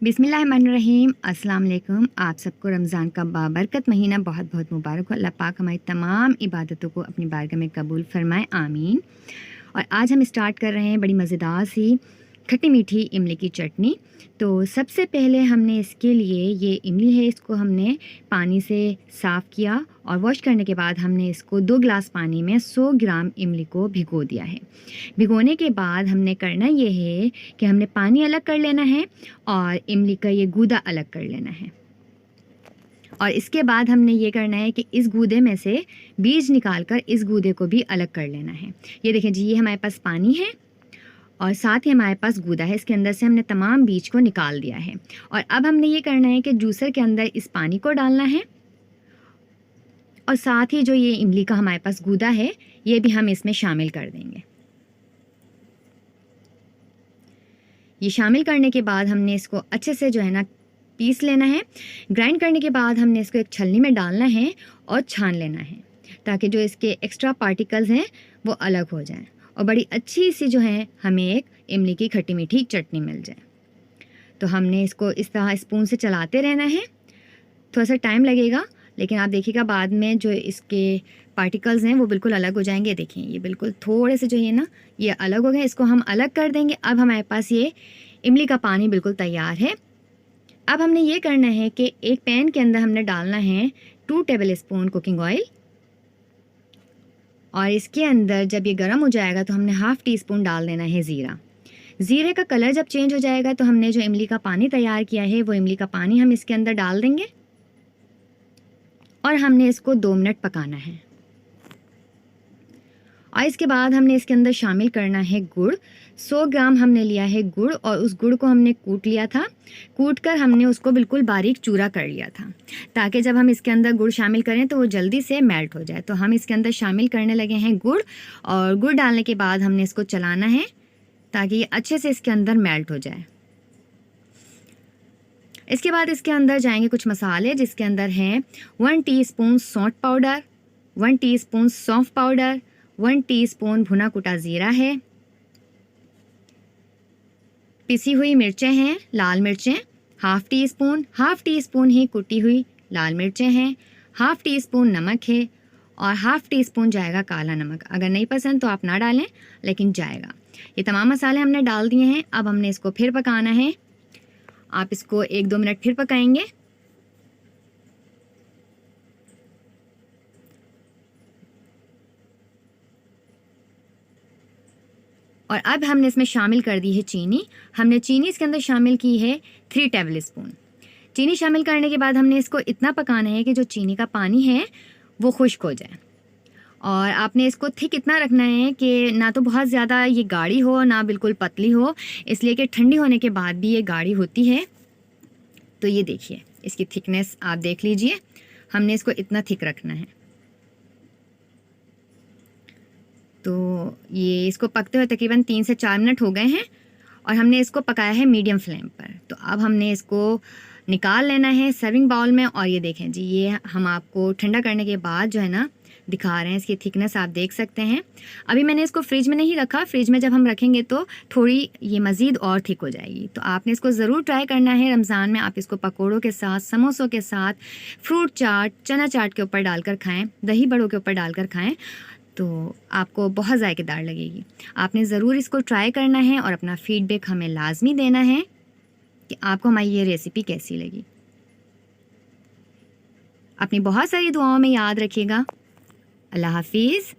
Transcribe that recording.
बिस्मिल्लाहिर्रहमानिर्रहीम। अस्सलाम वालेकुम। आप सबको रमज़ान का बाबरकत महीना बहुत बहुत मुबारक हो। अल्लाह पाक हमारी तमाम इबादतों को अपनी बारगाह में कबूल फ़रमाए, आमीन। और आज हम स्टार्ट कर रहे हैं बड़ी मज़ेदार सी खट्टी मीठी इमली की चटनी। तो सबसे पहले हमने इसके लिए ये इमली है, इसको हमने पानी से साफ़ किया और वॉश करने के बाद हमने इसको 2 गिलास पानी में 100 ग्राम इमली को भिगो दिया है। भिगोने के बाद हमने करना ये है कि हमने पानी अलग कर लेना है और इमली का ये गूदा अलग कर लेना है। और इसके बाद हमने ये करना है कि इस गूदे में से बीज निकाल कर इस गूदे को भी अलग कर लेना है। ये देखें जी, ये हमारे पास पानी है और साथ ही हमारे पास गूदा है, इसके अंदर से हमने तमाम बीज को निकाल दिया है। और अब हमने ये करना है कि जूसर के अंदर इस पानी को डालना है और साथ ही जो ये इमली का हमारे पास गूदा है ये भी हम इसमें शामिल कर देंगे। ये शामिल करने के बाद हमने इसको अच्छे से जो है ना पीस लेना है। ग्राइंड करने के बाद हमने इसको एक छलनी में डालना है और छान लेना है ताकि जो इसके एक्स्ट्रा पार्टिकल्स हैं वो अलग हो जाएं और बड़ी अच्छी सी जो है हमें एक इमली की खट्टी मीठी चटनी मिल जाए। तो हमने इसको इस तरह स्पून से चलाते रहना है। थोड़ा सा टाइम लगेगा लेकिन आप देखिएगा बाद में जो इसके पार्टिकल्स हैं वो बिल्कुल अलग हो जाएंगे। देखिए ये बिल्कुल थोड़े से जो है ना ये अलग हो गए, इसको हम अलग कर देंगे। अब हमारे पास ये इमली का पानी बिल्कुल तैयार है। अब हमने ये करना है कि एक पैन के अंदर हमने डालना है 2 टेबल स्पून कुकिंग ऑयल और इसके अंदर जब ये गर्म हो जाएगा तो हमने हाफ़ टी स्पून डाल देना है ज़ीरा। ज़ीरे का कलर जब चेंज हो जाएगा तो हमने जो इमली का पानी तैयार किया है वो इमली का पानी हम इसके अंदर डाल देंगे और हमने इसको 2 मिनट पकाना है। और इसके बाद हमने इसके अंदर शामिल करना है गुड़। 100 ग्राम हमने लिया है गुड़ और उस गुड़ को हमने कूट लिया था। कूट कर हमने उसको बिल्कुल बारीक चूरा कर लिया था ताकि जब हम इसके अंदर गुड़ शामिल करें तो वो जल्दी से मेल्ट हो जाए। तो हम इसके अंदर शामिल करने लगे हैं गुड़ और गुड़ डालने के बाद हमने इसको चलाना है ताकि ये अच्छे से इसके अंदर मेल्ट हो जाए। इसके बाद इसके अंदर जाएंगे कुछ मसाले जिसके अंदर हैं 1 टीस्पून सौंठ पाउडर, 1 टीस्पून सौंफ पाउडर, 1 टीस्पून भुना कुटा ज़ीरा है, पिसी हुई मिर्चें हैं, लाल मिर्चें हाफ़ टी स्पून ही कुटी हुई लाल मिर्चें हैं, हाफ़ टी स्पून नमक है और हाफ़ टी स्पून जाएगा काला नमक। अगर नहीं पसंद तो आप ना डालें लेकिन जाएगा। ये तमाम मसाले हमने डाल दिए हैं। अब हमने इसको फिर पकाना है। आप इसको 1-2 मिनट फिर पकाएंगे। और अब हमने इसमें शामिल कर दी है चीनी। हमने चीनी इसके अंदर शामिल की है 3 टेबल स्पून। चीनी शामिल करने के बाद हमने इसको इतना पकाना है कि जो चीनी का पानी है वो खुश्क हो जाए। और आपने इसको थिक इतना रखना है कि ना तो बहुत ज़्यादा ये गाढ़ी हो ना बिल्कुल पतली हो, इसलिए कि ठंडी होने के बाद भी ये गाढ़ी होती है। तो ये देखिए इसकी थिकनेस आप देख लीजिए, हमने इसको इतना थिक रखना है। तो ये इसको पकते हुए तकरीबन 3 से 4 मिनट हो गए हैं और हमने इसको पकाया है मीडियम फ्लेम पर। तो अब हमने इसको निकाल लेना है सर्विंग बाउल में। और ये देखें जी, ये हम आपको ठंडा करने के बाद जो है ना दिखा रहे हैं, इसकी थिकनेस आप देख सकते हैं। अभी मैंने इसको फ्रिज में नहीं रखा, फ्रिज में जब हम रखेंगे तो थोड़ी ये मज़ीद और थिक हो जाएगी। तो आपने इसको ज़रूर ट्राई करना है रमज़ान में। आप इसको पकौड़ों के साथ, समोसों के साथ, फ्रूट चाट, चना चाट के ऊपर डालकर खाएँ, दही बड़ों के ऊपर डालकर खाएँ तो आपको बहुत ज़ायकेदार लगेगी। आपने ज़रूर इसको ट्राई करना है और अपना फ़ीडबैक हमें लाजमी देना है कि आपको हमारी ये रेसिपी कैसी लगी। अपनी बहुत सारी दुआओं में याद रखिएगा। अल्लाह हाफिज़।